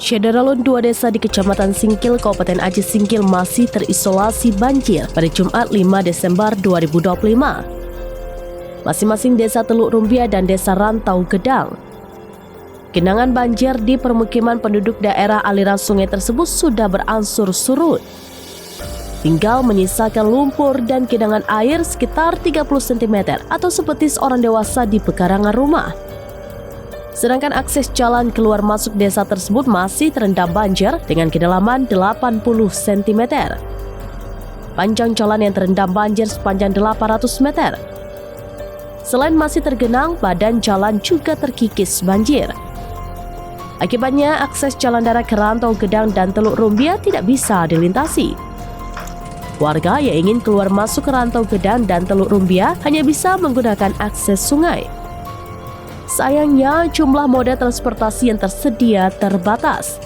Syederalun, 2 desa di Kecamatan Singkil, Kabupaten Aceh Singkil masih terisolasi banjir pada Jumat 5 Desember 2025. Masing-masing desa Teluk Rumbia dan desa Rantau Gedang. Genangan banjir di permukiman penduduk daerah aliran sungai tersebut sudah berangsur surut. Tinggal menyisakan lumpur dan genangan air sekitar 30 cm atau seperti seorang dewasa di pekarangan rumah. Sedangkan akses jalan keluar masuk desa tersebut masih terendam banjir dengan kedalaman 80 cm. Panjang jalan yang terendam banjir sepanjang 800 meter. Selain masih tergenang, badan jalan juga terkikis banjir. Akibatnya, akses jalan darat ke Rantau Gedang dan Teluk Rumbia tidak bisa dilintasi. Warga yang ingin keluar masuk ke Rantau Gedang dan Teluk Rumbia hanya bisa menggunakan akses sungai. Sayangnya, jumlah moda transportasi yang tersedia terbatas.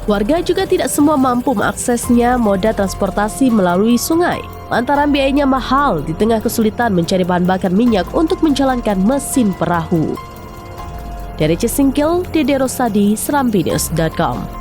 Warga juga tidak semua mampu mengaksesnya moda transportasi melalui sungai, lantaran biayanya mahal di tengah kesulitan mencari bahan bakar minyak untuk menjalankan mesin perahu. Dari Aceh Singkil, Dede Rosadi, serambinews.com.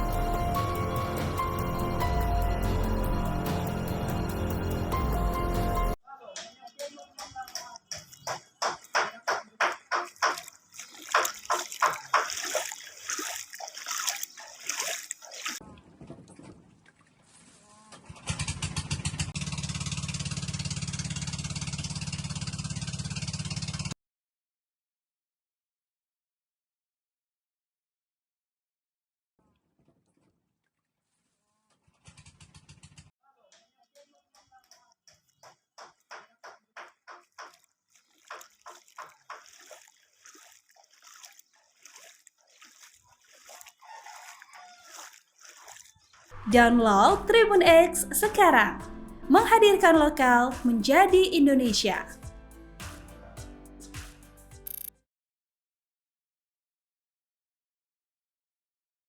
Download Tribun X sekarang, menghadirkan lokal menjadi Indonesia.